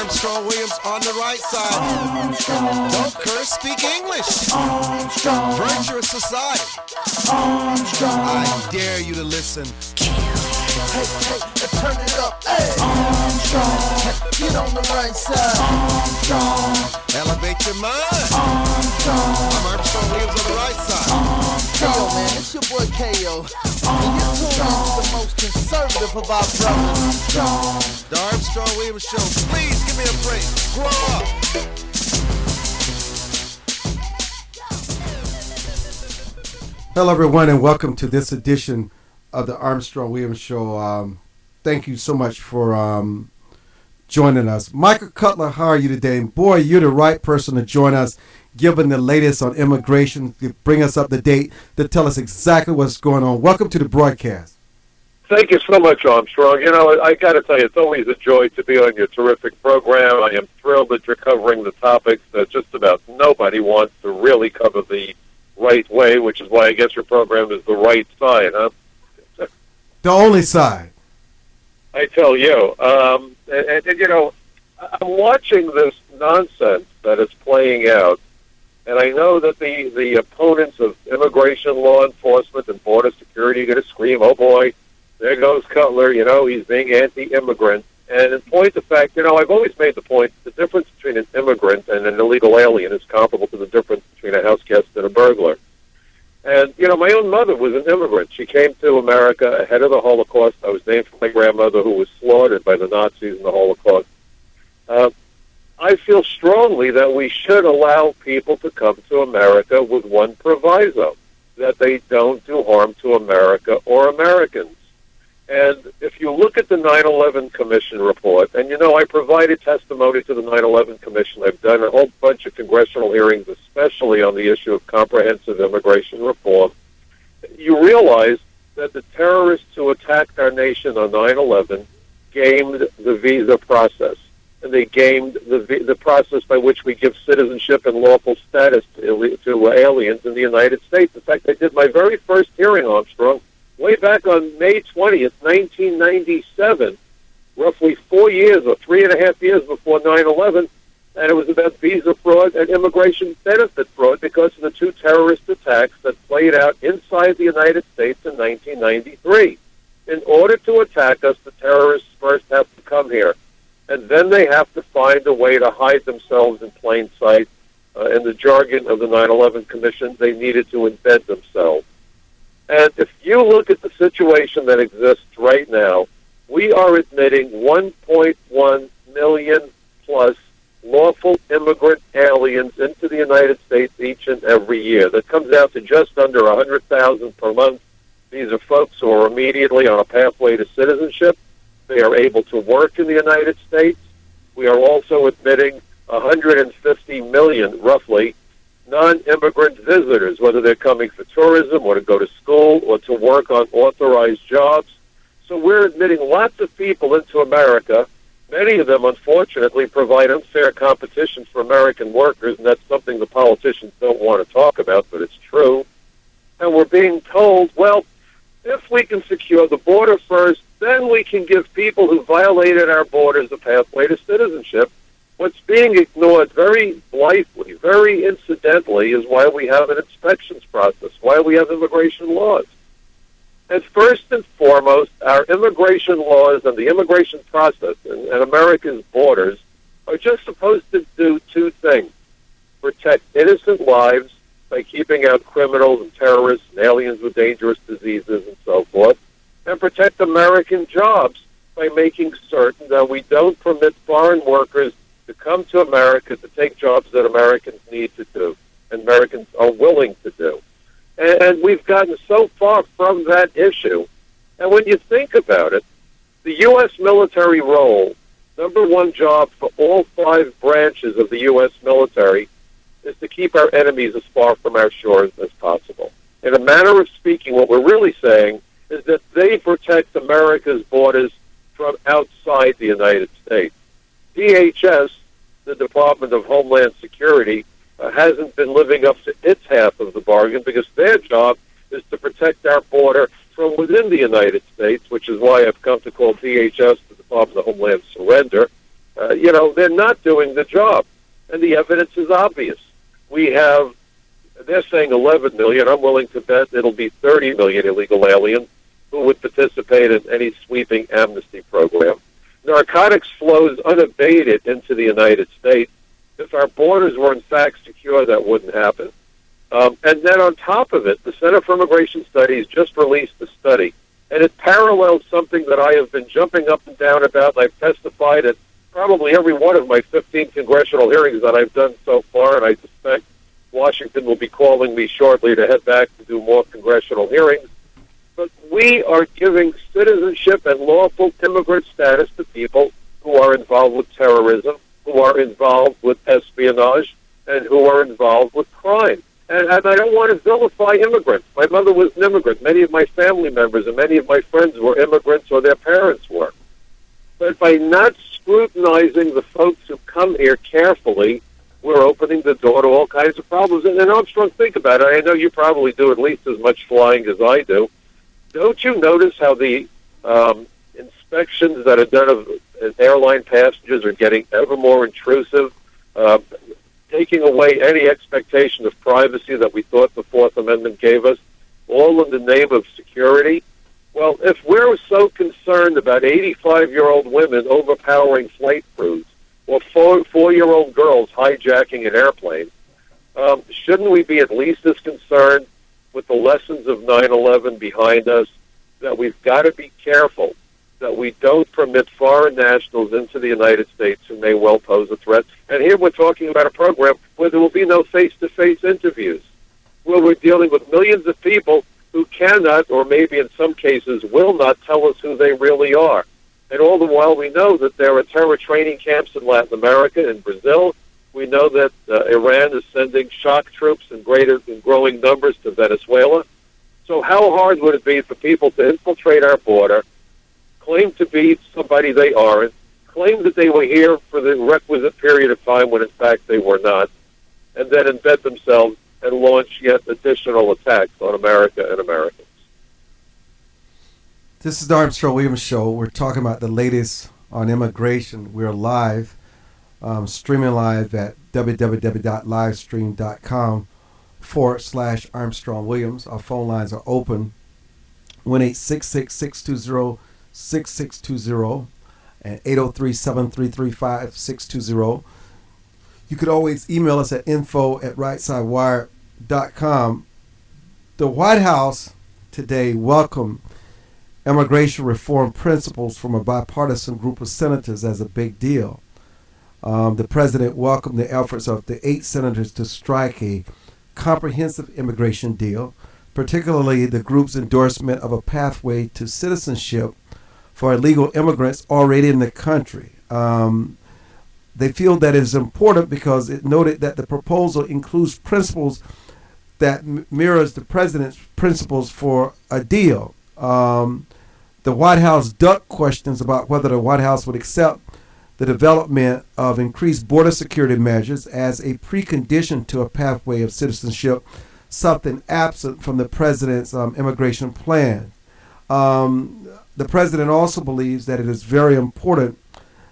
Armstrong Williams on the right side. Armstrong. Don't curse, speak English. Armstrong. Virtuous society. Armstrong. I dare you to listen. Hey, turn it up. Hey. Armstrong. Get on the right side. Armstrong. Elevate your mind. Armstrong. I'm Armstrong Williams on the right side. Armstrong. Yo, man, it's your boy K.O. And you're tuned into the most conservative of our brothers. Armstrong. The Armstrong Williams Show. Please give me a break. Grow up. Hello, everyone, and welcome to this edition of the Armstrong Williams Show. Thank you so much for joining us. Michael Cutler, how are you today? And boy, you're the right person to join us, given the latest on immigration, to bring us up to date, to tell us exactly what's going on. Welcome to the broadcast. Thank you so much, Armstrong. You know, I got to tell you, it's always a joy to be on your terrific program. I am thrilled that you're covering the topics that just about nobody wants to really cover the right way, which is why I guess your program is the right side, huh? The only side. I tell you. And, you know, I'm watching this nonsense that is playing out, and I know that the opponents of immigration law enforcement and border security are going to scream, oh, boy, there goes Cutler, you know, he's being anti-immigrant. And in point of fact, you know, I've always made the point, the difference between an immigrant and an illegal alien is comparable to the difference between a house guest and a burglar. And, you know, my own mother was an immigrant. She came to America ahead of the Holocaust. I was named for my grandmother, who was slaughtered by the Nazis in the Holocaust. I feel strongly that we should allow people to come to America with one proviso, that they don't do harm to America or Americans. And if you look at the 9/11 Commission report, and, you know, I provided testimony to the 9/11 Commission. I've done a whole bunch of congressional hearings, especially on the issue of comprehensive immigration reform. You realize that the terrorists who attacked our nation on 9/11 gamed the visa process. And they gamed the process by which we give citizenship and lawful status to aliens in the United States. In fact, I did my very first hearing, Armstrong, way back on May 20th, 1997, roughly 4 years or 3.5 years before 9/11, and it was about visa fraud and immigration benefit fraud because of the two terrorist attacks that played out inside the United States in 1993. In order to attack us, the terrorists first have to come here, and then they have to find a way to hide themselves in plain sight. In the jargon of the 9/11 Commission, they needed to embed themselves. And if you look at the situation that exists right now, we are admitting 1.1 million plus lawful immigrant aliens into the United States each and every year. That comes out to just under 100,000 per month. These are folks who are immediately on a pathway to citizenship. They are able to work in the United States. We are also admitting 150 million, roughly, non-immigrant visitors, whether they're coming for tourism or to go to school or to work on authorized jobs. So we're admitting lots of people into America. Many of them, unfortunately, provide unfair competition for American workers, and that's something the politicians don't want to talk about, but it's true. And we're being told, well, if we can secure the border first, then we can give people who violated our borders a pathway to citizenship. What's being ignored very blithely, very incidentally, is why we have an inspections process, why we have immigration laws. And first and foremost, our immigration laws and the immigration process and America's borders are just supposed to do two things: protect innocent lives by keeping out criminals and terrorists and aliens with dangerous diseases and so forth, and protect American jobs by making certain that we don't permit foreign workers to come to America to take jobs that Americans need to do and Americans are willing to do. And we've gotten so far from that issue. And when you think about it, the U.S. military role, number one job for all 5 branches of the U.S. military, is to keep our enemies as far from our shores as possible. In a manner of speaking, what we're really saying is that they protect America's borders from outside the United States. DHS, the Department of Homeland Security, hasn't been living up to its half of the bargain because their job is to protect our border from within the United States, which is why I've come to call DHS the Department of Homeland Surrender. they're not doing the job. And the evidence is obvious. They're saying 11 million. I'm willing to bet it'll be 30 million illegal aliens who would participate in any sweeping amnesty program. Narcotics flows unabated into the United States. If our borders were in fact secure, that wouldn't happen. And then on top of it, the Center for Immigration Studies just released a study, and it parallels something that I have been jumping up and down about. I've testified at probably every one of my 15 congressional hearings that I've done so far, and I suspect Washington will be calling me shortly to head back to do more congressional hearings. But we are giving citizenship and lawful immigrant status to people who are involved with terrorism, who are involved with espionage, and who are involved with crime. And I don't want to vilify immigrants. My mother was an immigrant. Many of my family members and many of my friends were immigrants or their parents were. But by not scrutinizing the folks who come here carefully, we're opening the door to all kinds of problems. And Armstrong, think about it. I know you probably do at least as much flying as I do. Don't you notice how the inspections that are done of airline passengers are getting ever more intrusive, taking away any expectation of privacy that we thought the Fourth Amendment gave us, all in the name of security? Well, if we're so concerned about 85-year-old women overpowering flight crews or four-year-old girls hijacking an airplane, shouldn't we be at least as concerned with the lessons of 9/11 behind us, that we've got to be careful that we don't permit foreign nationals into the United States who may well pose a threat? And here we're talking about a program where there will be no face-to-face interviews, where we're dealing with millions of people who cannot, or maybe in some cases will not, tell us who they really are. And all the while we know that there are terror training camps in Latin America and Brazil. We know that Iran is sending shock troops in growing numbers to Venezuela. So how hard would it be for people to infiltrate our border, claim to be somebody they aren't, claim that they were here for the requisite period of time when in fact they were not, and then embed themselves and launch yet additional attacks on America and Americans? This is the Armstrong Williams Show. We're talking about the latest on immigration. We're live. Streaming live at www.livestream.com/Armstrong Williams. Our phone lines are open. 1-866-620-6620 and 803-733-5620. You could always email us at info@rightsidewire.com. The White House today welcomed immigration reform principles from a bipartisan group of senators as a big deal. The president welcomed the efforts of the 8 senators to strike a comprehensive immigration deal, particularly the group's endorsement of a pathway to citizenship for illegal immigrants already in the country. They feel that it is important because it noted that the proposal includes principles that mirrors the president's principles for a deal. The White House ducked questions about whether the White House would accept the development of increased border security measures as a precondition to a pathway of citizenship, something absent from the president's immigration plan. The president also believes that it is very important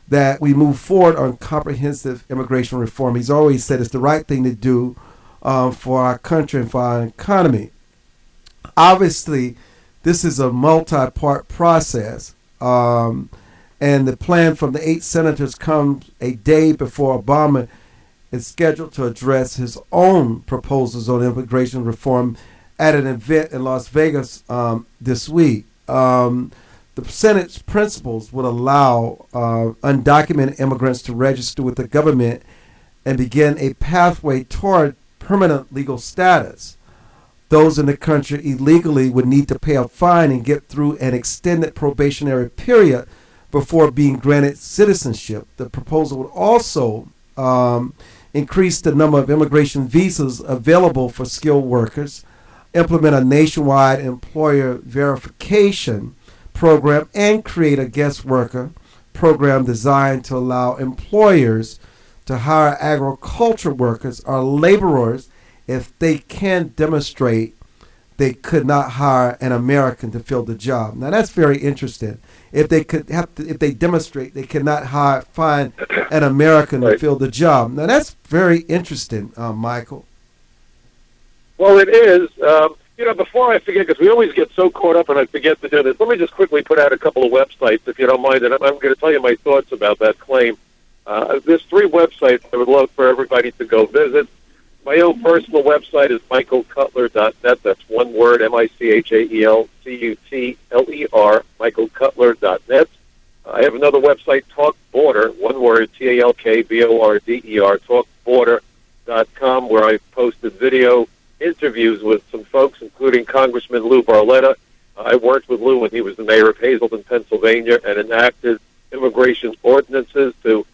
that we move forward on comprehensive immigration reform. He's always said it's the right thing to do for our country and for our economy. Obviously, this is a multi-part process. And the plan from the 8 senators comes a day before Obama is scheduled to address his own proposals on immigration reform at an event in Las Vegas this week. The Senate's principles would allow undocumented immigrants to register with the government and begin a pathway toward permanent legal status. Those in the country illegally would need to pay a fine and get through an extended probationary period before being granted citizenship. The proposal would also increase the number of immigration visas available for skilled workers, implement a nationwide employer verification program, and create a guest worker program designed to allow employers to hire agriculture workers or laborers if they can demonstrate they could not hire an American to fill the job. Now that's very interesting. If they demonstrate they cannot find an American to fill the job. Now that's very interesting, Michael. Well, it is. Before I forget, because we always get so caught up and I forget to do this, let me just quickly put out a couple of websites, if you don't mind, and I'm going to tell you my thoughts about that claim. There's 3 websites I would love for everybody to go visit. My own personal website is michaelcutler.net. That's one word, MichaelCutler, michaelcutler.net. I have another website, Talk Border, one word, TalkBorder, talkborder.com, where I posted video interviews with some folks, including Congressman Lou Barletta. I worked with Lou when he was the mayor of Hazleton, Pennsylvania, and enacted immigration ordinances to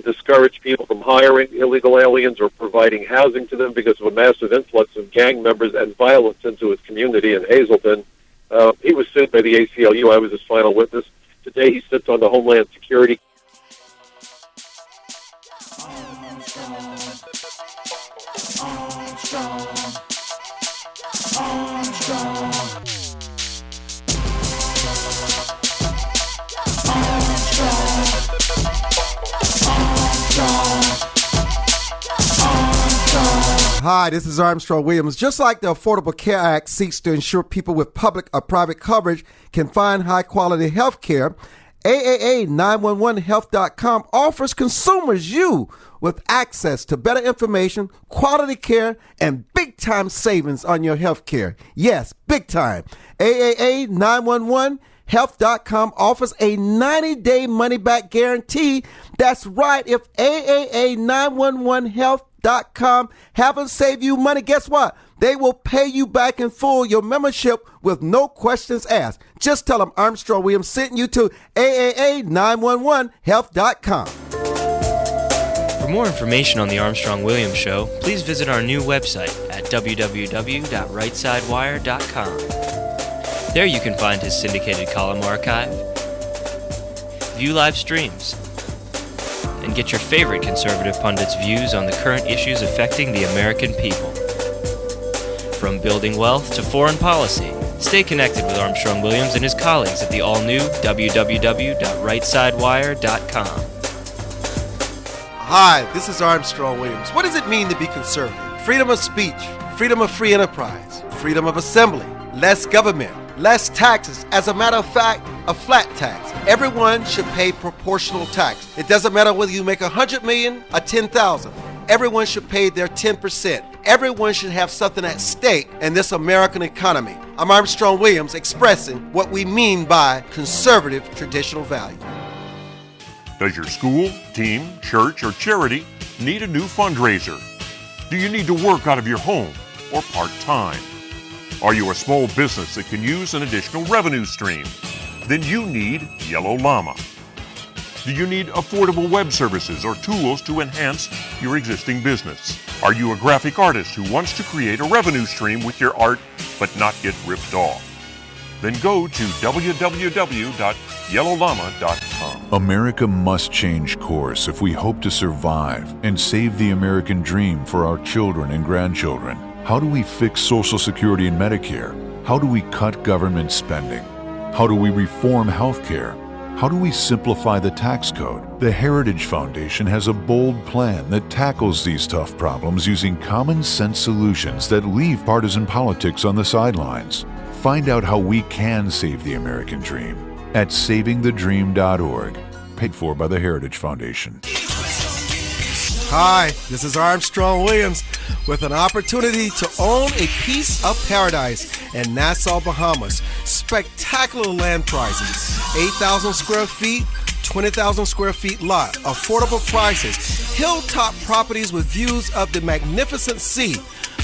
discourage people from hiring illegal aliens or providing housing to them because of a massive influx of gang members and violence into his community in Hazleton. He was sued by the ACLU. I was his final witness. Today he sits on the Homeland Security. Hi, this is Armstrong Williams. Just like the Affordable Care Act seeks to ensure people with public or private coverage can find high-quality health care, AAA911health.com offers consumers you with access to better information, quality care, and big-time savings on your health care. Yes, big time. AAA911health.com offers a 90-day money-back guarantee. That's right. If AAA911health.com haven't saved you money, guess what? They will pay you back in full your membership with no questions asked. Just tell them Armstrong Williams sent you to AAA911health.com. For more information on the Armstrong Williams Show, please visit our new website at www.rightsidewire.com. There you can find his syndicated column archive, view live streams, and get your favorite conservative pundits' views on the current issues affecting the American people. From building wealth to foreign policy, stay connected with Armstrong Williams and his colleagues at the all-new www.rightsidewire.com. Hi, this is Armstrong Williams. What does it mean to be conservative? Freedom of speech, freedom of free enterprise, freedom of assembly, less government, less taxes. As a matter of fact, a flat tax. Everyone should pay proportional tax. It doesn't matter whether you make $100 million or $10,000. Everyone should pay their 10%. Everyone should have something at stake in this American economy. I'm Armstrong Williams expressing what we mean by conservative traditional values. Does your school, team, church, or charity need a new fundraiser? Do you need to work out of your home or part-time? Are you a small business that can use an additional revenue stream? Then you need Yellow Llama. Do you need affordable web services or tools to enhance your existing business? Are you a graphic artist who wants to create a revenue stream with your art but not get ripped off? Then go to www.yellowllama.com. America must change course if we hope to survive and save the American dream for our children and grandchildren. How do we fix Social Security and Medicare? How do we cut government spending? How do we reform health care? How do we simplify the tax code? The Heritage Foundation has a bold plan that tackles these tough problems using common sense solutions that leave partisan politics on the sidelines. Find out how we can save the American dream at savingthedream.org, paid for by the Heritage Foundation. Hi, this is Armstrong Williams with an opportunity to own a piece of paradise in Nassau, Bahamas. Spectacular land prices, 8,000 square feet, 20,000 square feet lot, affordable prices, hilltop properties with views of the magnificent sea.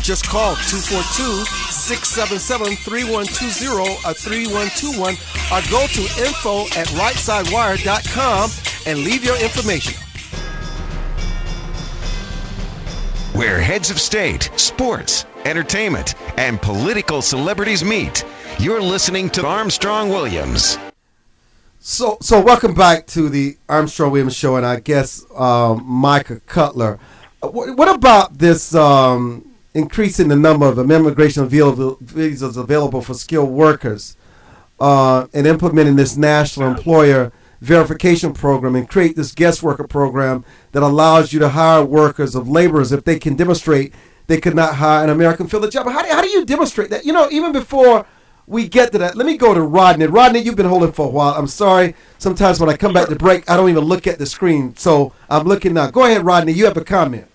Just call 242-677-3120 or 3121 or go to info@rightsidewire.com and leave your information. Where heads of state, sports, entertainment, and political celebrities meet. You're listening to Armstrong Williams. So welcome back to the Armstrong Williams Show, and I guess Micah Cutler. What about this increasing the number of immigration visas available for skilled workers, and implementing this national employer verification program, and create this guest worker program that allows you to hire workers of laborers if they can demonstrate they could not hire an American fill the job. How do you demonstrate that? Even before we get to that, let me go to Rodney. Rodney, you've been holding for a while. I'm sorry. Sometimes when I come back to break, I don't even look at the screen. So I'm looking now. Go ahead, Rodney. You have a comment.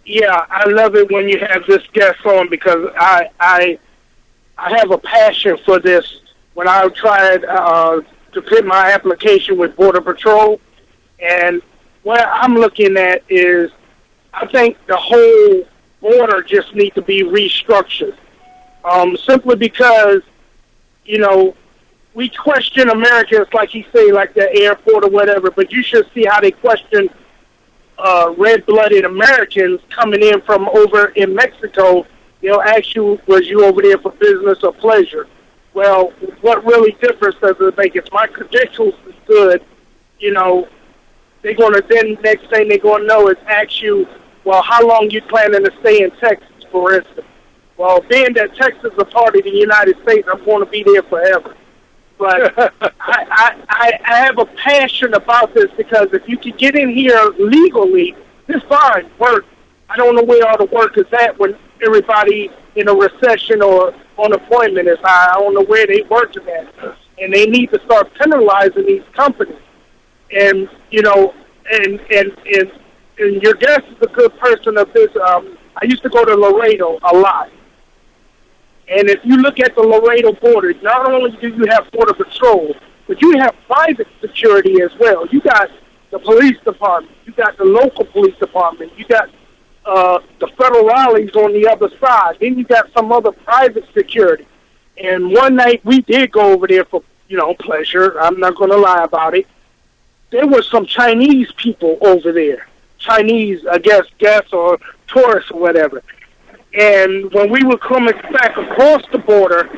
Yeah, I love it when you have this guest on, because I have a passion for this. When I tried to put my application with Border Patrol, and what I'm looking at is, I think the whole border just needs to be restructured. Simply because, we question Americans, like you say, like the airport or whatever, but you should see how they question red-blooded Americans coming in from over in Mexico. Ask you, was you over there for business or pleasure? Well, what really difference does it make? If my credentials is good, they're going to then, next thing they're going to know is ask you, well, how long you planning to stay in Texas, for instance? Well, being that Texas is a part of the United States, I'm going to be there forever. But I have a passion about this, because if you can get in here legally, it's fine, work. I don't know where all the work is at when everybody in a recession or unemployment is high. I don't know where they working at. And they need to start penalizing these companies. And, and your guest is a good person of this. I used to go to Laredo a lot. And if you look at the Laredo border, not only do you have Border Patrol, but you have private security as well. You got the police department. You got the local police department. You got the federales on the other side. Then you got some other private security. And one night we did go over there for, pleasure. I'm not going to lie about it. There were some Chinese people over there. Chinese, I guess, guests or tourists or whatever. And when we were coming back across the border,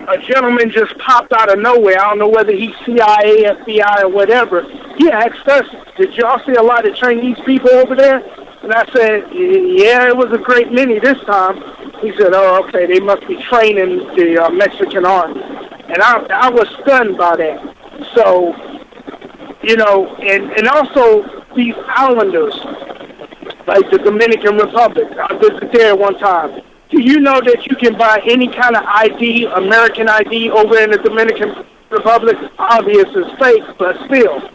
a gentleman just popped out of nowhere. I don't know whether he's CIA, FBI, or whatever. He asked us, did y'all see a lot of Chinese people over there? And I said, yeah, it was a great many this time. He said, oh, okay, they must be training the Mexican army. And I was stunned by that. So, and also these islanders, like the Dominican Republic. I visited there one time. Do you know that you can buy any kind of ID, American ID, over in the Dominican Republic? Obvious it's fake, but still.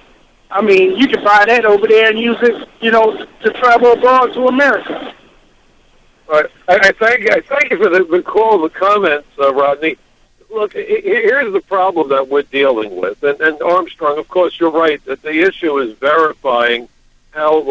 I mean, you can buy that over there and use it, to travel abroad to America. All right. I thank you for the call, the comments, Rodney. Look, here's the problem that we're dealing with. And Armstrong, of course, you're right, that the issue is verifying how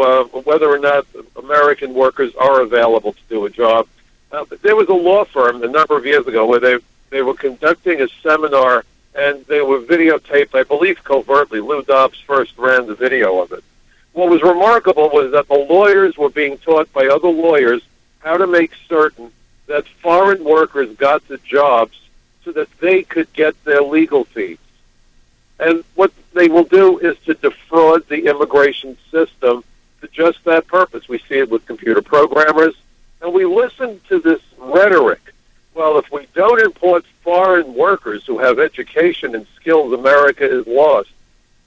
whether or not American workers are available to do a job. But there was a law firm a number of years ago where they were conducting a seminar, and they were videotaped, I believe covertly. Lou Dobbs first ran the video of it. What was remarkable was that the lawyers were being taught by other lawyers how to make certain that foreign workers got the jobs so that they could get their legal fees. And what they will do is to defraud the immigration system for just that purpose. We see it with computer programmers, and we listen to this rhetoric. Well, if we don't import foreign workers who have education and skills, America is lost.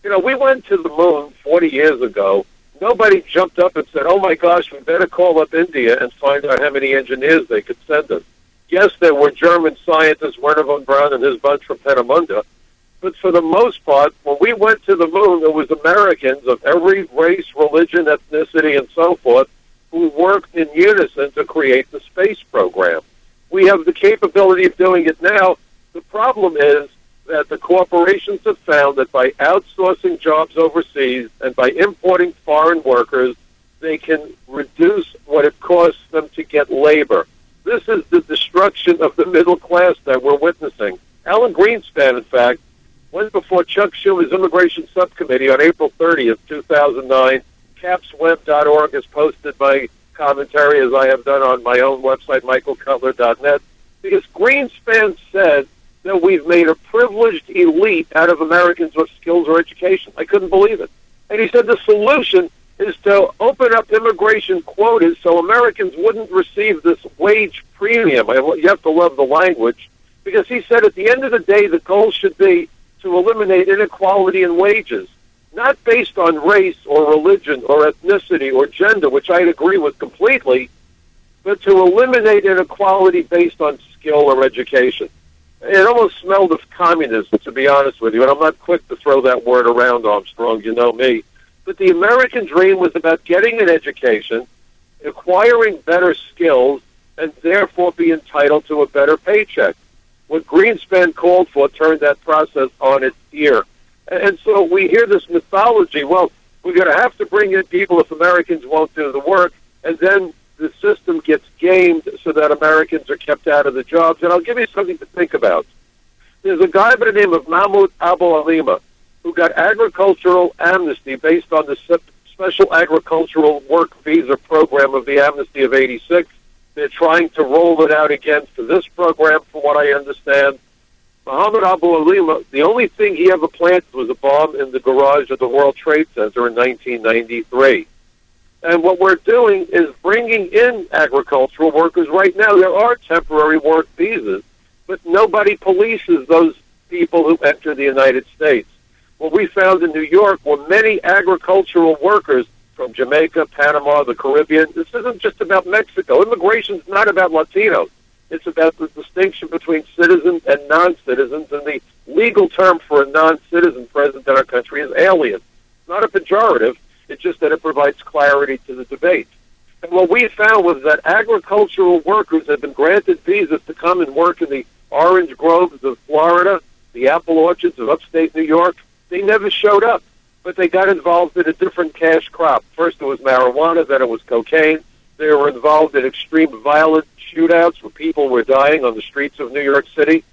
We went to the moon 40 years ago. Nobody jumped up and said, oh, my gosh, we better call up India and find out how many engineers they could send us. Yes, there were German scientists, Werner von Braun and his bunch from Peenemünde. But for the most part, when we went to the moon, there was Americans of every race, religion, ethnicity, and so forth who worked in unison to create the space program. We have the capability of doing it now. The problem is that the corporations have found that by outsourcing jobs overseas and by importing foreign workers, they can reduce what it costs them to get labor. This is the destruction of the middle class that we're witnessing. Alan Greenspan, in fact, went before Chuck Schumer's Immigration Subcommittee on April 30th, 2009. capsweb.org has posted my commentary, as I have done on my own website, michaelcutler.net, because Greenspan said that we've made a privileged elite out of Americans with skills or education. I couldn't believe it. And he said the solution is to open up immigration quotas so Americans wouldn't receive this wage premium. You have to love the language, because he said at the end of the day, the goal should be to eliminate inequality in wages, not based on race or religion or ethnicity or gender, which I'd agree with completely, but to eliminate inequality based on skill or education. It almost smelled of communism, to be honest with you, and I'm not quick to throw that word around, Armstrong, you know me. But the American dream was about getting an education, acquiring better skills, and therefore be entitled to a better paycheck. What Greenspan called for turned that process on its ear. And so we hear this mythology, well, we're going to have to bring in people if Americans won't do the work, and then the system gets gamed so that Americans are kept out of the jobs. And I'll give you something to think about. There's a guy by the name of Mahmoud Abu Alima who got agricultural amnesty based on the Special Agricultural Work Visa Program of the Amnesty of '86. They're trying to roll it out again for this program, from what I understand. Muhammad Abu Alima, the only thing he ever planted was a bomb in the garage of the World Trade Center in 1993. And what we're doing is bringing in agricultural workers right now. There are temporary work visas, but nobody polices those people who enter the United States. What we found in New York were many agricultural workers from Jamaica, Panama, the Caribbean. This isn't just about Mexico. Immigration is not about Latinos. It's about the distinction between citizens and non-citizens, and the legal term for a non-citizen present in our country is alien. It's not a pejorative. It's just that it provides clarity to the debate. And what we found was that agricultural workers have been granted visas to come and work in the orange groves of Florida, the apple orchards of upstate New York. They never showed up, but they got involved in a different cash crop. First it was marijuana, then it was cocaine. They were involved in extreme violent shootouts where people were dying on the streets of New York City.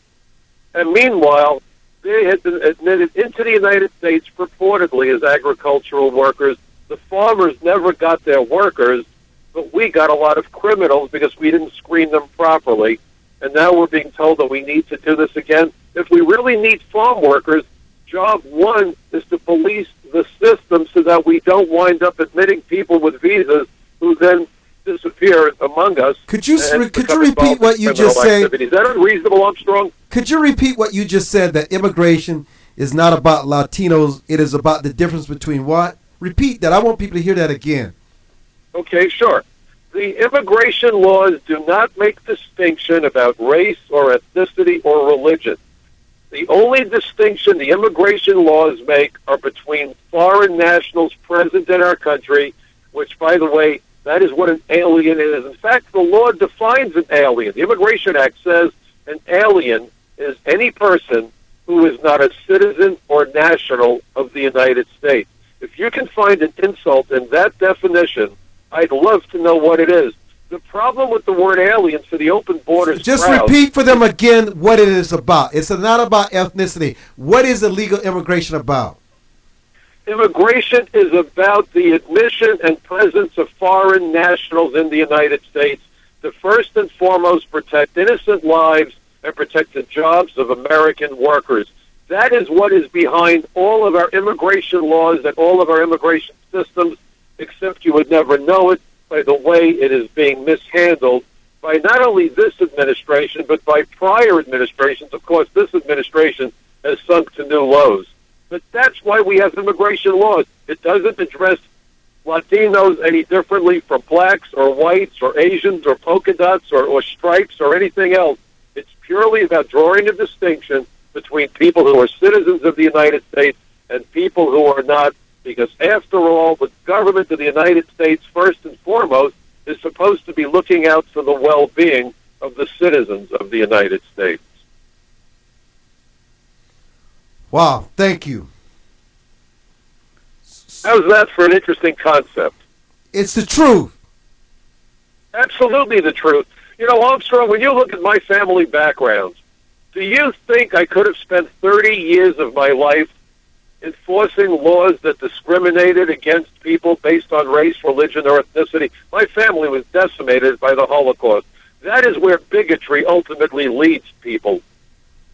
And meanwhile, they had been admitted into the United States purportedly as agricultural workers. The farmers never got their workers, but we got a lot of criminals because we didn't screen them properly. And now we're being told that we need to do this again. If we really need farm workers, job one is to police the system so that we don't wind up admitting people with visas who then disappear among us. Could you repeat what you just said? Is that unreasonable, Armstrong? Could you repeat what you just said, that immigration is not about Latinos, it is about the difference between what? Repeat that. I want people to hear that again. Okay, sure. The immigration laws do not make distinction about race or ethnicity or religion. The only distinction the immigration laws make are between foreign nationals present in our country, which, by the way, that is what an alien is. In fact, the law defines an alien. The Immigration Act says an alien is any person who is not a citizen or national of the United States. If you can find an insult in that definition, I'd love to know what it is. The problem with the word alien for the open borders Just crowd, repeat for them again what it is about. It's not about ethnicity. What is illegal immigration about? Immigration is about the admission and presence of foreign nationals in the United States to first and foremost protect innocent lives and protect the jobs of American workers. That is what is behind all of our immigration laws and all of our immigration systems, except you would never know it by the way it is being mishandled by not only this administration, but by prior administrations. Of course, this administration has sunk to new lows. But that's why we have immigration laws. It doesn't address Latinos any differently from blacks or whites or Asians or polka dots or stripes or anything else. It's purely about drawing a distinction between people who are citizens of the United States and people who are not, because after all, the government of the United States, first and foremost, is supposed to be looking out for the well-being of the citizens of the United States. Wow, thank you. How's that for an interesting concept? It's the truth. Absolutely the truth. You know, Armstrong, when you look at my family background, do you think I could have spent 30 years of my life enforcing laws that discriminated against people based on race, religion, or ethnicity? My family was decimated by the Holocaust. That is where bigotry ultimately leads people.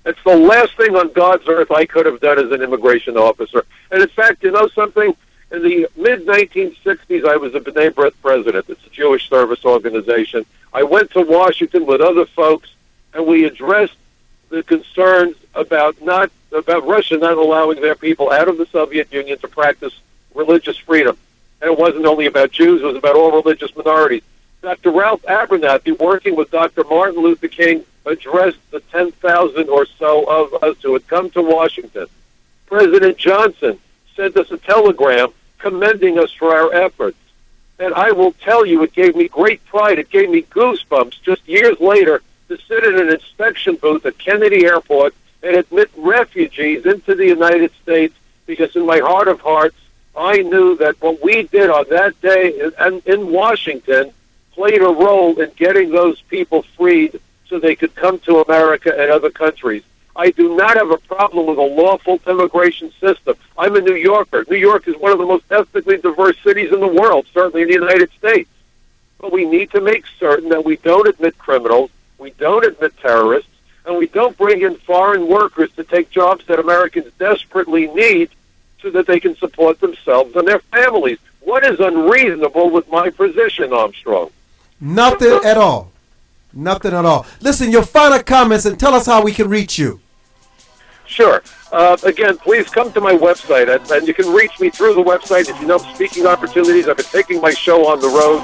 It's the last thing on God's earth I could have done as an immigration officer. And in fact, you know something? In the mid-1960s, I was a B'nai B'rith president. It's a Jewish service organization. I went to Washington with other folks, and we addressed the concerns about Russia not allowing their people out of the Soviet Union to practice religious freedom. And it wasn't only about Jews, it was about all religious minorities. Dr. Ralph Abernathy, working with Dr. Martin Luther King, addressed the 10,000 or so of us who had come to Washington. President Johnson sent us a telegram commending us for our efforts. And I will tell you, it gave me great pride. It gave me goosebumps just years later to sit in an inspection booth at Kennedy Airport and admit refugees into the United States, because in my heart of hearts, I knew that what we did on that day in Washington played a role in getting those people freed so they could come to America and other countries. I do not have a problem with a lawful immigration system. I'm a New Yorker. New York is one of the most ethnically diverse cities in the world, certainly in the United States. But we need to make certain that we don't admit criminals, we don't admit terrorists, and we don't bring in foreign workers to take jobs that Americans desperately need so that they can support themselves and their families. What is unreasonable with my position, Armstrong? Nothing at all. Nothing at all. Listen, your final comments, and tell us how we can reach you. Sure. Again, please come to my website, and you can reach me through the website. If you know speaking opportunities, I've been taking my show on the road.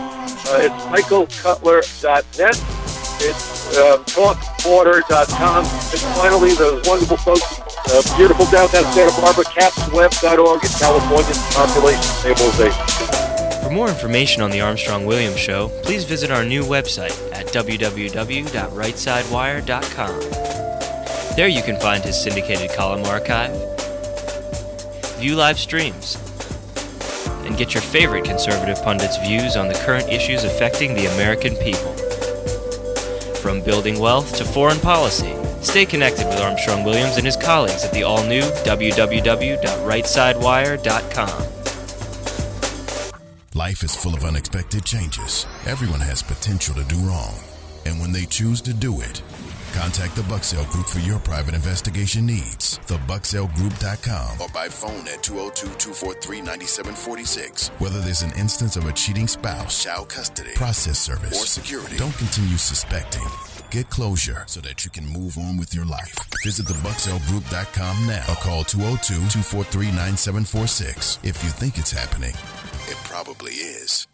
It's michaelcutler.net. It's talkborder.com. And finally, those wonderful folks, beautiful downtown Santa Barbara, capsweb.org, and California Population Stabilization. For more information on The Armstrong Williams Show, please visit our new website at www.rightsidewire.com. There you can find his syndicated column archive, view live streams, and get your favorite conservative pundits' views on the current issues affecting the American people. From building wealth to foreign policy, stay connected with Armstrong Williams and his colleagues at the all-new www.rightsidewire.com. Life is full of unexpected changes. Everyone has potential to do wrong. And when they choose to do it, contact the Bucksell Group for your private investigation needs. TheBucksellGroup.com or by phone at 202-243-9746. Whether there's an instance of a cheating spouse, child custody, process service, or security, don't continue suspecting. Get closure so that you can move on with your life. Visit TheBucksellGroup.com now or call 202-243-9746. If you think it's happening, it probably is.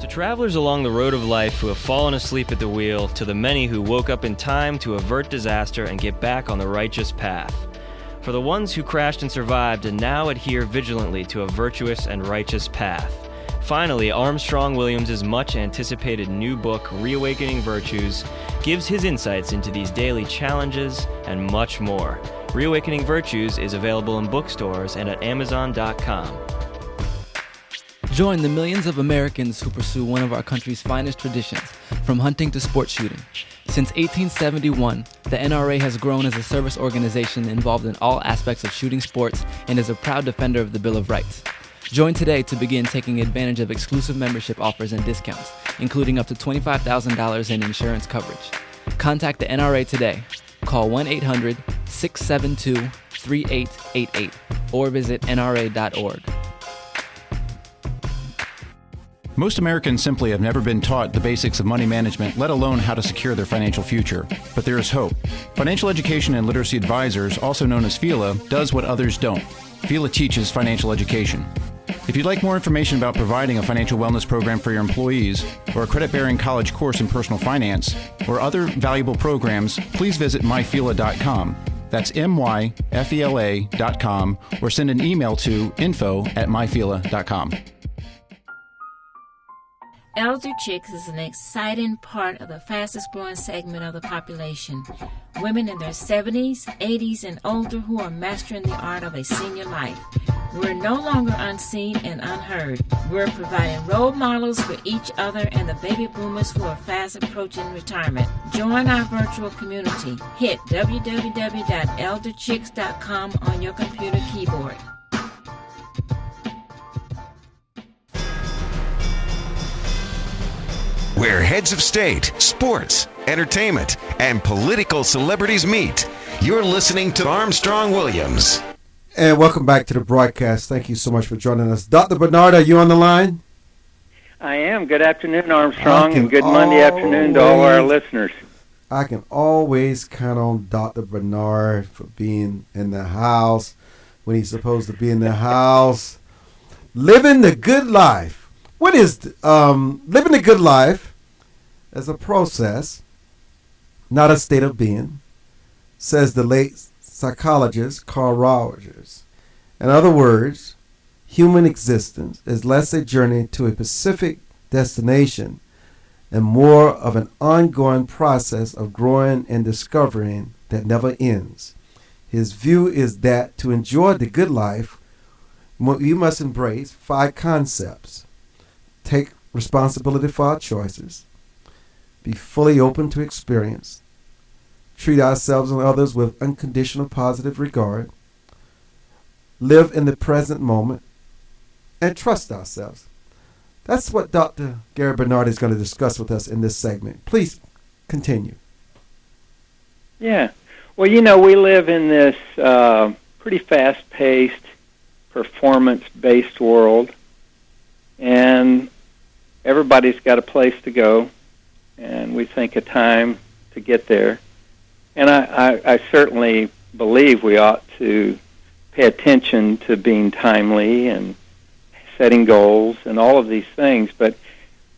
To travelers along the road of life who have fallen asleep at the wheel, to the many who woke up in time to avert disaster and get back on the righteous path. For the ones who crashed and survived and now adhere vigilantly to a virtuous and righteous path. Finally, Armstrong Williams' much-anticipated new book, Reawakening Virtues, gives his insights into these daily challenges and much more. Reawakening Virtues is available in bookstores and at Amazon.com. Join the millions of Americans who pursue one of our country's finest traditions, from hunting to sport shooting. Since 1871, the NRA has grown as a service organization involved in all aspects of shooting sports and is a proud defender of the Bill of Rights. Join today to begin taking advantage of exclusive membership offers and discounts, including up to $25,000 in insurance coverage. Contact the NRA today. Call 1-800-672-3888 or visit nra.org. Most Americans simply have never been taught the basics of money management, let alone how to secure their financial future. But there is hope. Financial Education and Literacy Advisors, also known as FELA, does what others don't. FELA teaches financial education. If you'd like more information about providing a financial wellness program for your employees, or a credit-bearing college course in personal finance, or other valuable programs, please visit myfela.com. That's myfela.com, or send an email to info@myfela.com. Elder Chicks is an exciting part of the fastest growing segment of the population. Women in their 70s, 80s, and older who are mastering the art of a senior life. We're no longer unseen and unheard. We're providing role models for each other and the baby boomers who are fast approaching retirement. Join our virtual community. Hit www.elderchicks.com on your computer keyboard. Where heads of state, sports, entertainment, and political celebrities meet. You're listening to Armstrong Williams. And welcome back to the broadcast. Thank you so much for joining us. Dr. Barnard, are you on the line? I am. Good afternoon, Armstrong, and good Monday afternoon to all our listeners. I can always count on Dr. Barnard for being in the house when he's supposed to be in the house. Living the good life. What is living the good life as a process, not a state of being, says the late psychologist Carl Rogers. In other words, human existence is less a journey to a specific destination and more of an ongoing process of growing and discovering that never ends. His view is that to enjoy the good life, we must embrace 5 concepts. Take responsibility for our choices. Be fully open to experience. Treat ourselves and others with unconditional positive regard. Live in the present moment. And trust ourselves. That's what Dr. Gary Barnard is going to discuss with us in this segment. Please continue. Yeah. Well, we live in this pretty fast-paced, performance-based world, and everybody's got a place to go, and we think a time to get there. And I certainly believe we ought to pay attention to being timely and setting goals and all of these things. But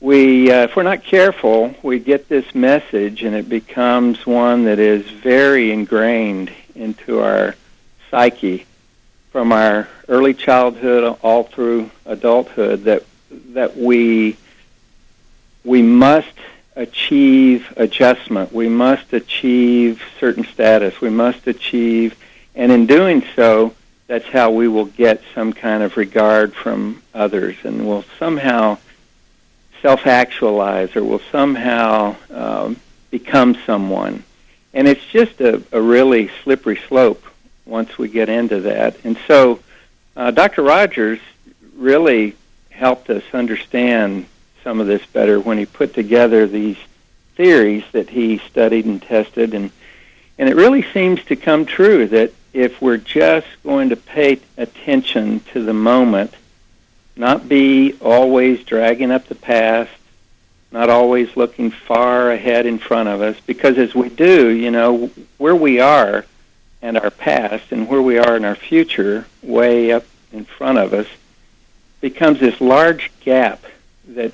if we're not careful, we get this message, and it becomes one that is very ingrained into our psyche from our early childhood all through adulthood, that we must achieve adjustment. We must achieve certain status. We must achieve, and in doing so, that's how we will get some kind of regard from others, and we'll somehow self-actualize, or will somehow become someone. And it's just a really slippery slope once we get into that. And so Dr. Rogers really helped us understand some of this better when he put together these theories that he studied and tested, and it really seems to come true that if we're just going to pay attention to the moment, not be always dragging up the past, not always looking far ahead in front of us, because as we do, where we are and our past and where we are in our future, way up in front of us, becomes this large gap that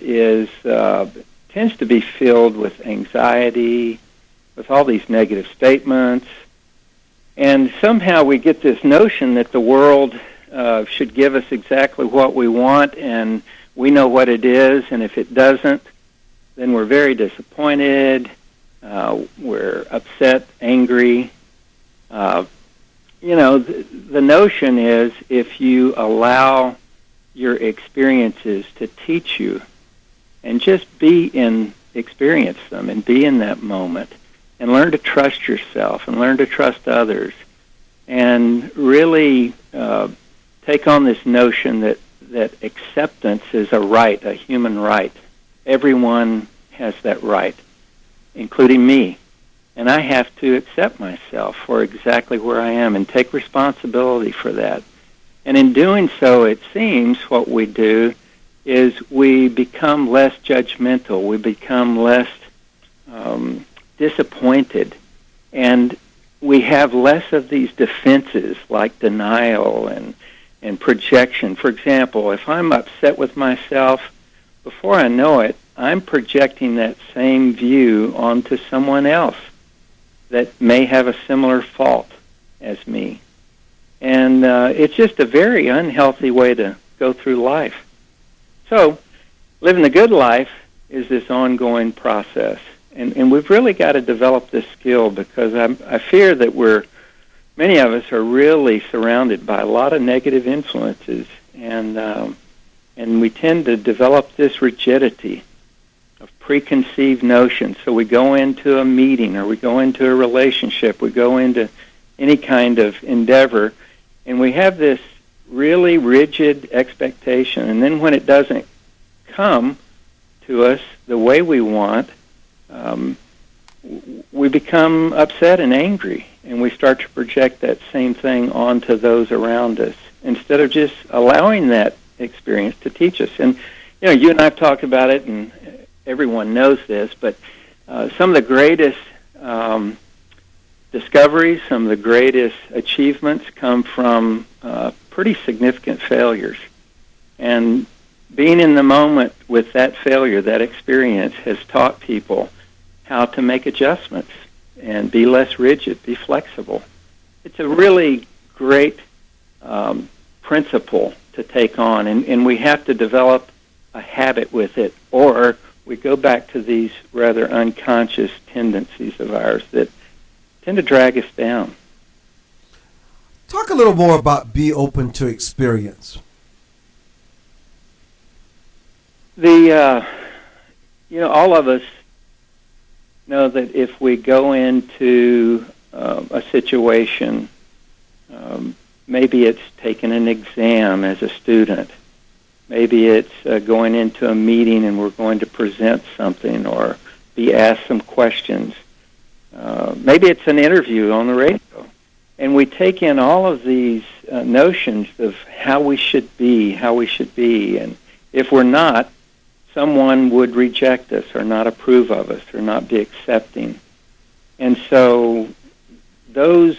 tends to be filled with anxiety, with all these negative statements, and somehow we get this notion that the world should give us exactly what we want, and we know what it is, and if it doesn't, then we're very disappointed, we're upset, angry. The notion is if you allow your experiences to teach you and just experience them and be in that moment and learn to trust yourself and learn to trust others and really take on this notion that acceptance is a right, a human right. Everyone has that right, including me. And I have to accept myself for exactly where I am and take responsibility for that. And in doing so, it seems what we do is we become less judgmental. We become less disappointed. And we have less of these defenses like denial and projection. For example, if I'm upset with myself, before I know it, I'm projecting that same view onto someone else that may have a similar fault as me. And it's just a very unhealthy way to go through life. So, living the good life is this ongoing process. And we've really got to develop this skill, because I fear that many of us are really surrounded by a lot of negative influences, and we tend to develop this rigidity of preconceived notions. So we go into a meeting, or we go into a relationship, we go into any kind of endeavor, and we have this really rigid expectation. And then when it doesn't come to us the way we want, we become upset and angry. and we start to project that same thing onto those around us instead of just allowing that experience to teach us. And, you and I have talked about it, and everyone knows this, but some of the greatest discoveries, some of the greatest achievements come from pretty significant failures. And being in the moment with that failure, that experience, has taught people how to make adjustments and be less rigid, be flexible. It's a really great principle to take on, and we have to develop a habit with it, or we go back to these rather unconscious tendencies of ours that tend to drag us down. Talk a little more about be open to experience. All of us know that if we go into a situation, maybe it's taking an exam as a student, maybe it's going into a meeting and we're going to present something or be asked some questions, maybe it's an interview on the radio, and we take in all of these notions of how we should be, and if we're not, someone would reject us or not approve of us or not be accepting. And so those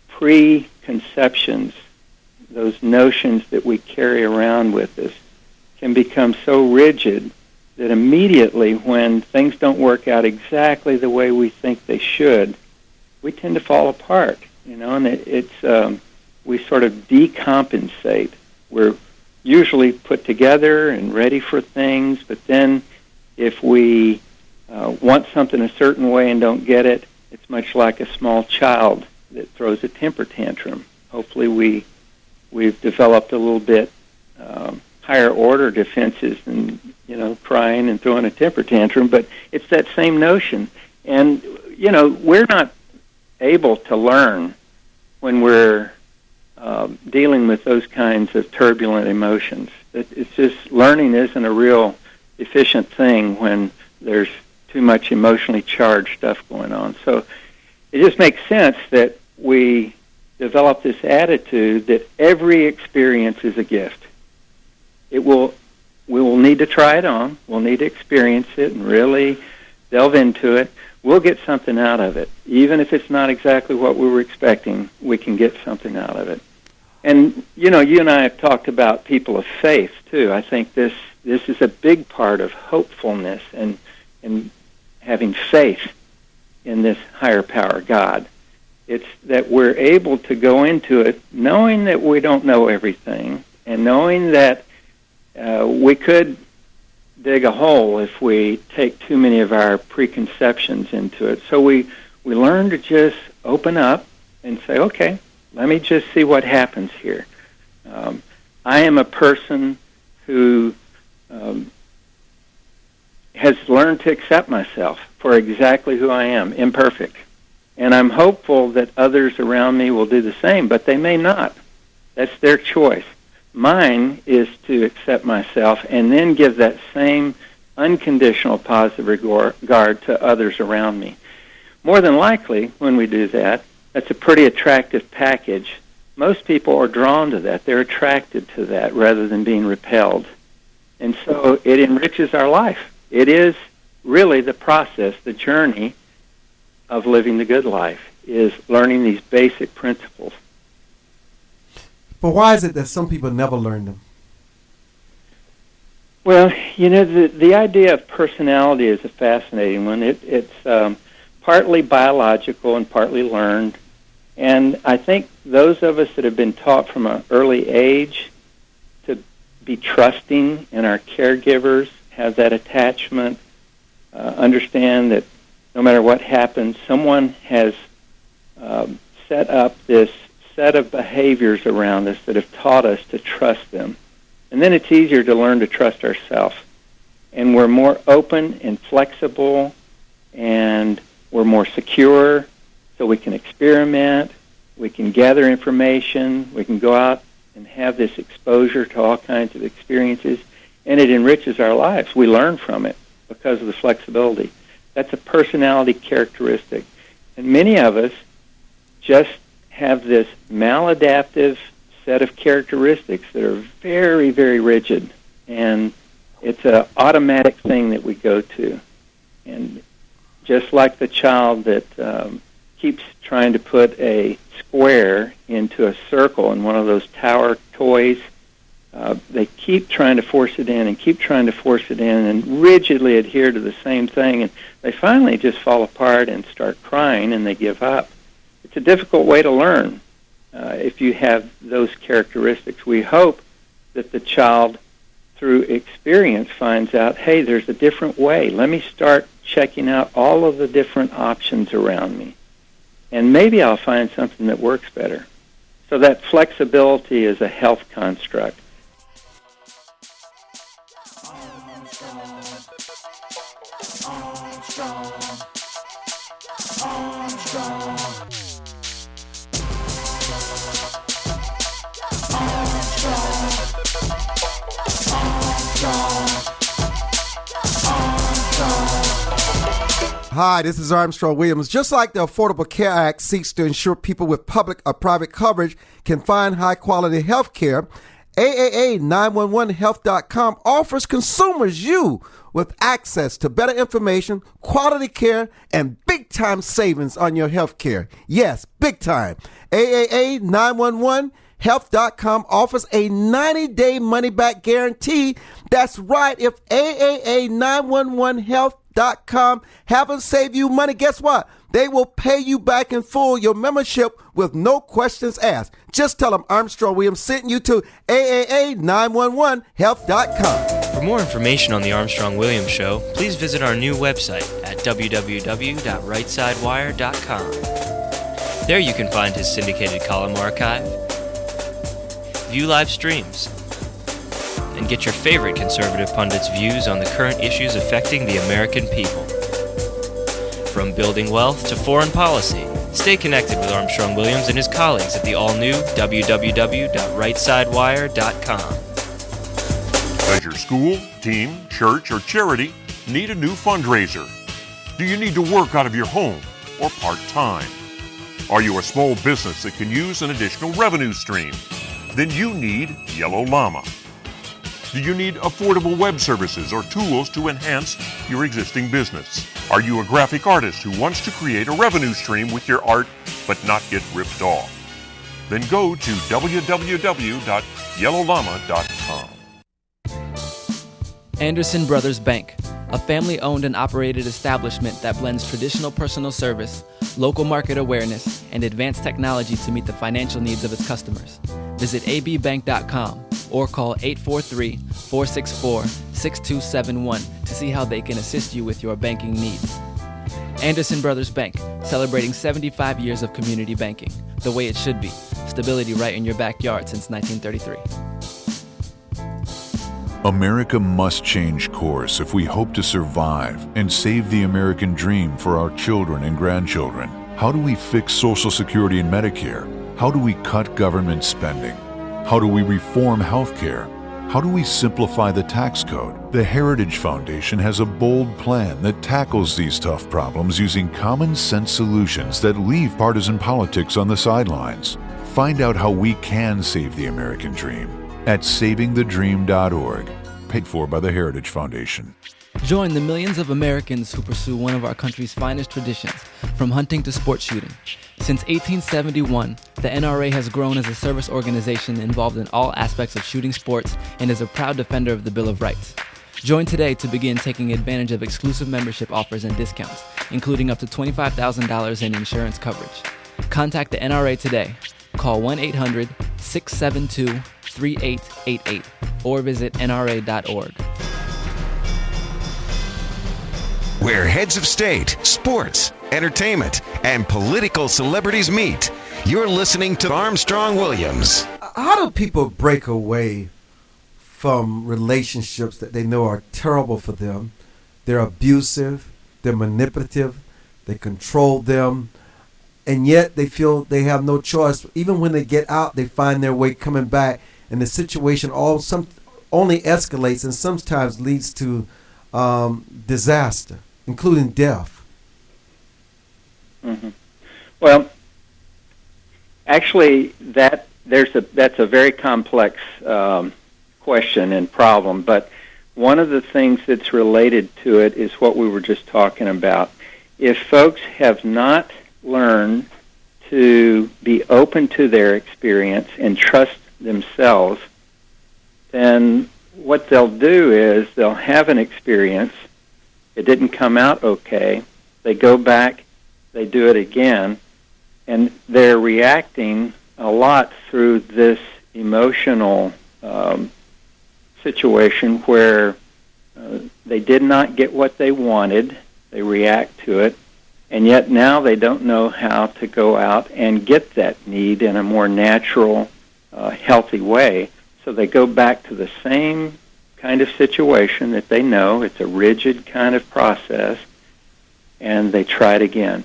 preconceptions, those notions that we carry around with us, can become so rigid that immediately when things don't work out exactly the way we think they should, we tend to fall apart, and it's we sort of decompensate. We're usually put together and ready for things, but then if we want something a certain way and don't get it, it's much like a small child that throws a temper tantrum. Hopefully we've developed a little bit higher order defenses than, crying and throwing a temper tantrum, but it's that same notion. And, we're not able to learn when we're dealing with those kinds of turbulent emotions. It's just learning isn't a real efficient thing when there's too much emotionally charged stuff going on. So it just makes sense that we develop this attitude that every experience is a gift. We will need to try it on. We'll need to experience it and really delve into it. We'll get something out of it. Even if it's not exactly what we were expecting, we can get something out of it. And, you and I have talked about people of faith, too. I think this is a big part of hopefulness and having faith in this higher power, God. It's that we're able to go into it knowing that we don't know everything and knowing that we could dig a hole if we take too many of our preconceptions into it. So we learn to just open up and say, okay, let me just see what happens here. I am a person who has learned to accept myself for exactly who I am, imperfect. And I'm hopeful that others around me will do the same, but they may not. That's their choice. Mine is to accept myself and then give that same unconditional positive regard to others around me. More than likely, when we do that, that's a pretty attractive package. Most people are drawn to that. They're attracted to that rather than being repelled. And so it enriches our life. It is really the process, the journey of living the good life, is learning these basic principles. But why is it that some people never learn them? Well, the idea of personality is a fascinating one. It's partly biological and partly learned. And I think those of us that have been taught from an early age to be trusting in our caregivers, have that attachment, understand that no matter what happens, someone has set up this set of behaviors around us that have taught us to trust them. And then it's easier to learn to trust ourselves. And we're more open and flexible, and we're more secure, so we can experiment, we can gather information, we can go out and have this exposure to all kinds of experiences, and it enriches our lives. We learn from it because of the flexibility. That's a personality characteristic. And many of us just have this maladaptive set of characteristics that are very, very rigid. And it's an automatic thing that we go to. And just like the child that keeps trying to put a square into a circle in one of those tower toys, they keep trying to force it in and keep trying to force it in and rigidly adhere to the same thing. And they finally just fall apart and start crying and they give up. It's a difficult way to learn if you have those characteristics. We hope that the child, through experience, finds out, hey, there's a different way. Let me start checking out all of the different options around me. And maybe I'll find something that works better. So that flexibility is a health construct. Hi, this is Armstrong Williams. Just like the Affordable Care Act seeks to ensure people with public or private coverage can find high-quality health care, AAA911health.com offers consumers you with access to better information, quality care, and big-time savings on your health care. Yes, big time. AAA911health.com offers a 90-day money-back guarantee. That's right. If AAA911health.com haven't saved you money, guess what? They will pay you back in full your membership with no questions asked. Just tell them Armstrong Williams sent you to AAA911health.com. For more information on the Armstrong Williams Show, please visit our new website at www.rightsidewire.com. There you can find his syndicated column archive, view live streams, and get your favorite conservative pundits' views on the current issues affecting the American people. From building wealth to foreign policy, stay connected with Armstrong Williams and his colleagues at the all-new www.rightsidewire.com. Does your school, team, church, or charity need a new fundraiser? Do you need to work out of your home or part-time? Are you a small business that can use an additional revenue stream? Then you need Yellow Llama. Do you need affordable web services or tools to enhance your existing business? Are you a graphic artist who wants to create a revenue stream with your art but not get ripped off? Then go to www.yellowllama.com. Anderson Brothers Bank, a family-owned and operated establishment that blends traditional personal service, local market awareness, and advanced technology to meet the financial needs of its customers. Visit abbank.com or call 843-464-6271 to see how they can assist you with your banking needs. Anderson Brothers Bank, celebrating 75 years of community banking, the way it should be. Stability right in your backyard since 1933. America must change course if we hope to survive and save the American dream for our children and grandchildren. How do we fix Social Security and Medicare? How do we cut government spending? How do we reform health care? How do we simplify the tax code? The Heritage Foundation has a bold plan that tackles these tough problems using common sense solutions that leave partisan politics on the sidelines. Find out how we can save the American dream at savingthedream.org, paid for by the Heritage Foundation. Join the millions of Americans who pursue one of our country's finest traditions, from hunting to sport shooting. Since 1871, the NRA has grown as a service organization involved in all aspects of shooting sports and is a proud defender of the Bill of Rights. Join today to begin taking advantage of exclusive membership offers and discounts, including up to $25,000 in insurance coverage. Contact the NRA today. Call 1-800-672-3888 or visit nra.org. Where heads of state, sports, entertainment, and political celebrities meet. You're listening to Armstrong Williams. How do people break away from relationships that they know are terrible for them? They're abusive, they're manipulative, they control them, and yet they feel they have no choice. Even when they get out, they find their way coming back, and the situation only escalates and sometimes leads to disaster, including death. Mm-hmm. Well, actually, that's a very complex question and problem, but one of the things that's related to it is what we were just talking about. If folks have not learned to be open to their experience and trust themselves, then what they'll do is they'll have an experience. It didn't come out okay. They go back, they do it again, and they're reacting a lot through this emotional situation where they did not get what they wanted. They react to it, and yet now they don't know how to go out and get that need in a more natural, healthy way. So they go back to the same kind of situation that they know. It's a rigid kind of process, and they try it again.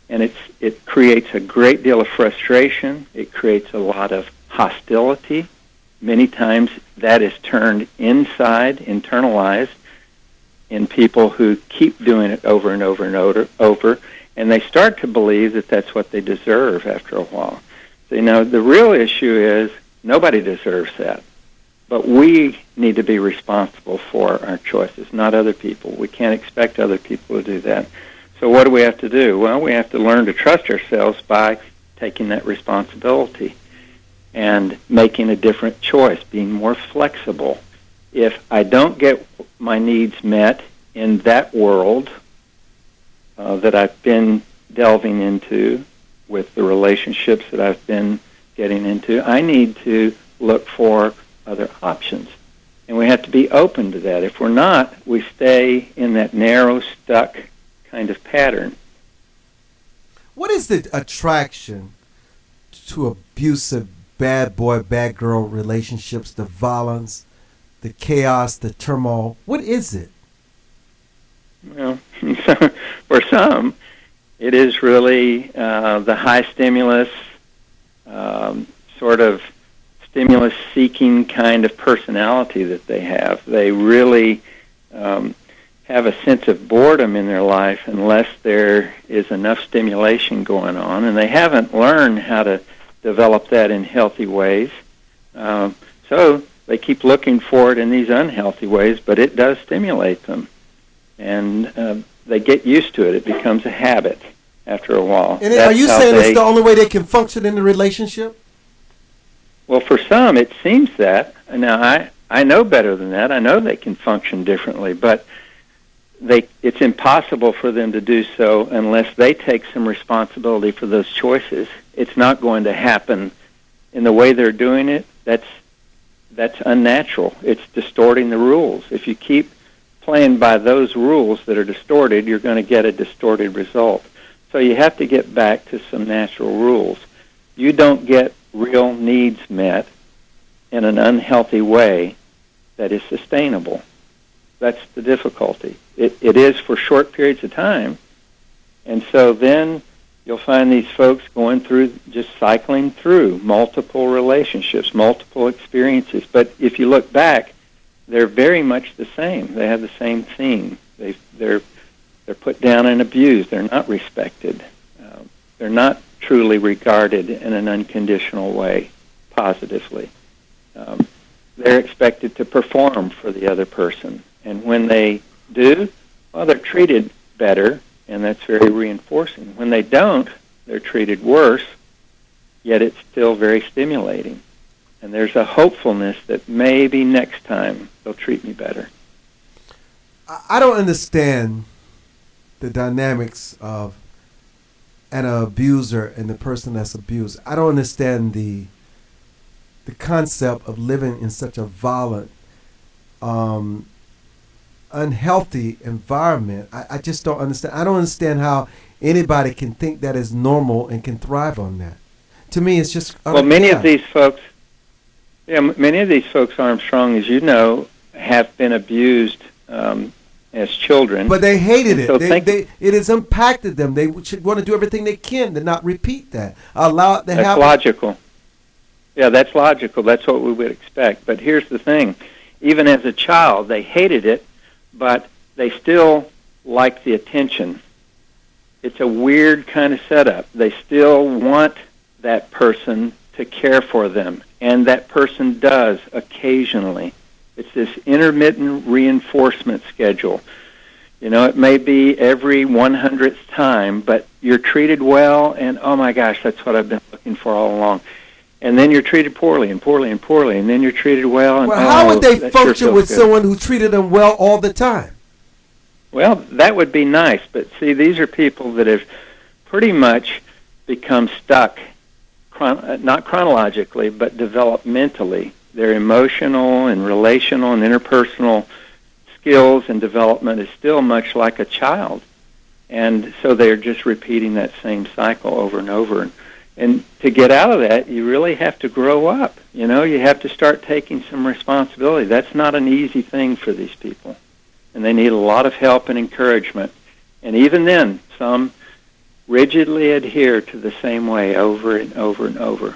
And it creates a great deal of frustration. It creates a lot of hostility. Many times that is turned inside, internalized, in people who keep doing it over and over and over, and they start to believe that that's what they deserve after a while. So, the real issue is nobody deserves that. But we need to be responsible for our choices, not other people. We can't expect other people to do that. So what do we have to do? Well, we have to learn to trust ourselves by taking that responsibility and making a different choice, being more flexible. If I don't get my needs met in that world that I've been delving into with the relationships that I've been getting into, I need to look for other options. And we have to be open to that. If we're not, we stay in that narrow, stuck kind of pattern. What is the attraction to abusive bad boy, bad girl relationships, the violence, the chaos, the turmoil? What is it? Well, for some, it is really the high stimulus, sort of stimulus-seeking kind of personality that they have. They really have a sense of boredom in their life unless there is enough stimulation going on, and they haven't learned how to develop that in healthy ways. So they keep looking for it in these unhealthy ways, but it does stimulate them. And they get used to it. It becomes a habit after a while. And are you saying it's the only way they can function in the relationship? Well, for some, it seems that. Now, I know better than that. I know they can function differently, but it's impossible for them to do so unless they take some responsibility for those choices. It's not going to happen in the way they're doing it. That's unnatural. It's distorting the rules. If you keep playing by those rules that are distorted, you're going to get a distorted result. So you have to get back to some natural rules. You don't get real needs met in an unhealthy way that is sustainable. That's the difficulty. It is for short periods of time. And so then you'll find these folks going through, just cycling through multiple relationships, multiple experiences. But if you look back, they're very much the same. They have the same theme. They're put down and abused. They're not respected. They're not truly regarded in an unconditional way, positively. They're expected to perform for the other person. And when they do, well, they're treated better, and that's very reinforcing. When they don't, they're treated worse, yet it's still very stimulating. And there's a hopefulness that maybe next time they'll treat me better. I don't understand the dynamics of an abuser and the person that's abused. I don't understand the concept of living in such a violent, unhealthy environment. I just don't understand. I don't understand how anybody can think that is normal and can thrive on that. To me, it's just... Well, many of these folks, Armstrong, as you know, have been abused as children. But they hated it. So it has impacted them. They should want to do everything they can to not repeat that. Allow it to happen. That's logical. Yeah, that's logical. That's what we would expect. But here's the thing. Even as a child, they hated it, but they still liked the attention. it's a weird kind of setup. They still want that person to care for them, and that person does occasionally. It's this intermittent reinforcement schedule. You know, it may be every 100th time, but you're treated well, and oh my gosh, that's what I've been looking for all along. And then you're treated poorly and poorly and poorly, and then you're treated well. And well, how would they that function sure with good. someone who treated them well all the time? Well, that would be nice, but see, these are people that have pretty much become stuck, not chronologically, but developmentally. Their emotional and relational and interpersonal skills and development is still much like a child. And so they're just repeating that same cycle over and over. And to get out of that, you really have to grow up. You know, you have to start taking some responsibility. That's not an easy thing for these people. And they need a lot of help and encouragement. And even then, some rigidly adhere to the same way over and over and over.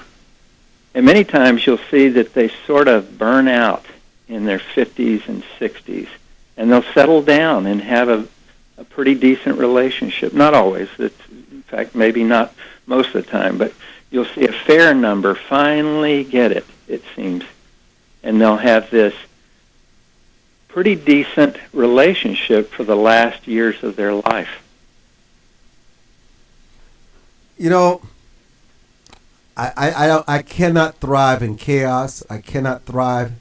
And many times you'll see that they sort of burn out in their 50s and 60s. And they'll settle down and have a pretty decent relationship. Not always. It's, in fact, maybe not most of the time. But you'll see a fair number finally get it, it seems. And they'll have this pretty decent relationship for the last years of their life. You know, I cannot thrive in chaos. I cannot thrive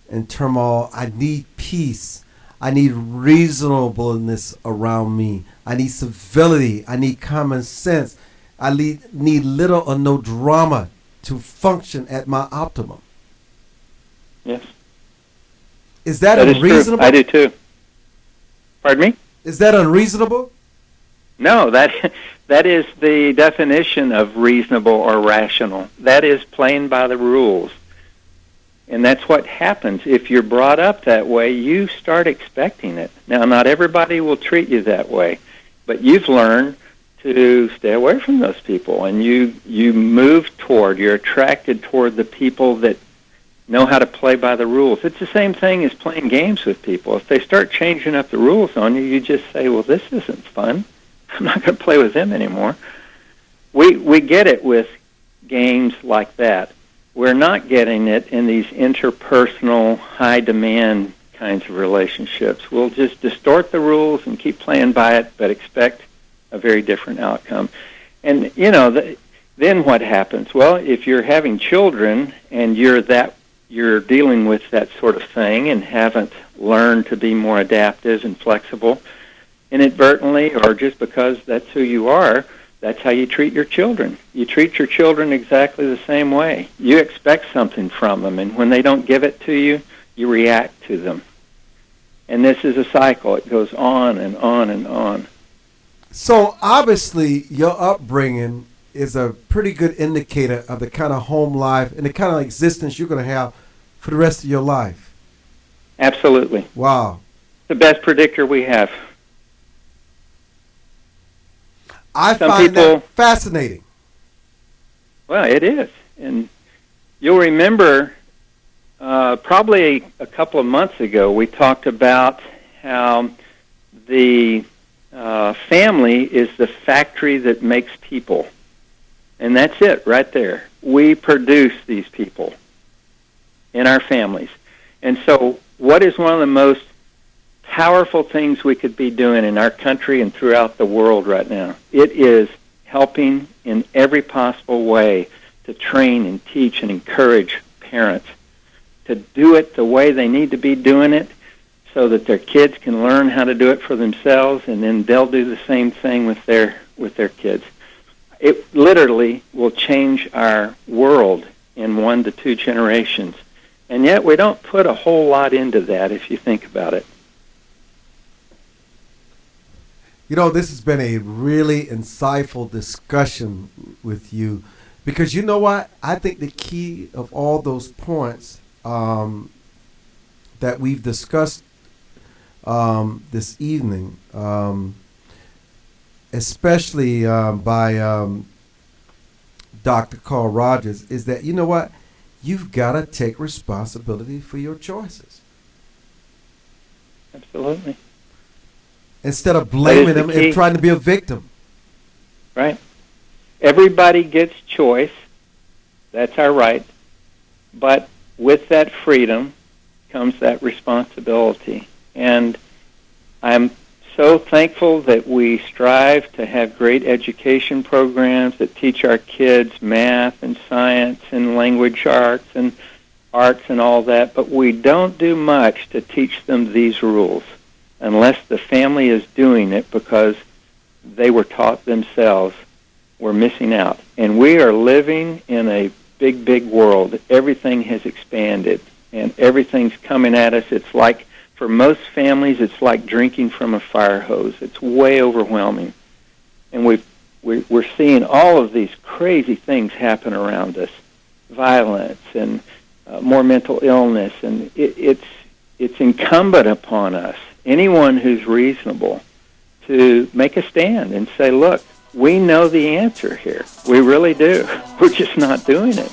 in turmoil. I need peace. I need reasonableness around me. I need civility. I need common sense. I need little or no drama to function at my optimum. Yes. Is that unreasonable? True. I do too. Pardon me? Is that unreasonable? No, that is the definition of reasonable or rational. That is playing by the rules. And that's what happens. If you're brought up that way, you start expecting it. Now, not everybody will treat you that way, but you've learned to stay away from those people, and you move toward, you're attracted toward the people that know how to play by the rules. It's the same thing as playing games with people. If they start changing up the rules on you, you just say, well, this isn't fun. I'm not going to play with them anymore. We get it with games like that. We're not getting it in these interpersonal, high-demand kinds of relationships. We'll just distort the rules and keep playing by it, but expect a very different outcome. And, you know, then what happens? Well, if you're having children and you're dealing with that sort of thing and haven't learned to be more adaptive and flexible, inadvertently or just because that's who you are, that's how you treat your children. You treat your children exactly the same way. You expect something from them, and when they don't give it to you, you react to them. And this is a cycle. It goes on and on and on. So obviously your upbringing is a pretty good indicator of the kind of home life and the kind of existence you're going to have for the rest of your life. Absolutely. Wow. The best predictor we have. I find that fascinating. Well, it is. And you'll remember probably a couple of months ago we talked about how the family is the factory that makes people. And that's it right there. We produce these people in our families. And so what is one of the most powerful things we could be doing in our country and throughout the world right now? It is helping in every possible way to train and teach and encourage parents to do it the way they need to be doing it so that their kids can learn how to do it for themselves, and then they'll do the same thing with their kids. It literally will change our world in 1 to 2 generations. And yet we don't put a whole lot into that if you think about it. You know, this has been a really insightful discussion with you, because you know what? I think the key of all those points that we've discussed this evening, especially by Dr. Carl Rogers, is that, you know what? You've got to take responsibility for your choices. Absolutely. Instead of blaming them and trying to be a victim. right? Everybody gets choice. That's our right. But with that freedom comes that responsibility. And I'm so thankful that we strive to have great education programs that teach our kids math and science and language arts and all that, but we don't do much to teach them these rules unless the family is doing it because they were taught themselves. We're missing out. And we are living in a big, big world. Everything has expanded, and everything's coming at us. It's like, for most families, it's like drinking from a fire hose. It's way overwhelming. And we're seeing all of these crazy things happen around us, violence and more mental illness. And it's incumbent upon us, anyone who's reasonable, to make a stand and say, look, we know the answer here. We really do. We're just not doing it.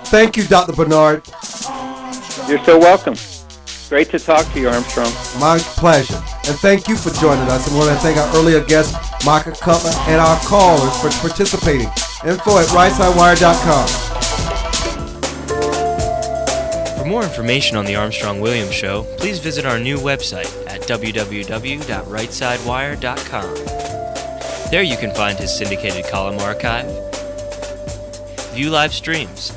Thank you, Dr. Barnard. You're so welcome. Great to talk to you, Armstrong. My pleasure. And thank you for joining us. And we want to thank our earlier guest, Micah Cutler, and our callers for participating. Info at rightsidewire.com. For more information on the Armstrong-Williams Show, please visit our new website at www.rightsidewire.com. There you can find his syndicated column archive, view live streams,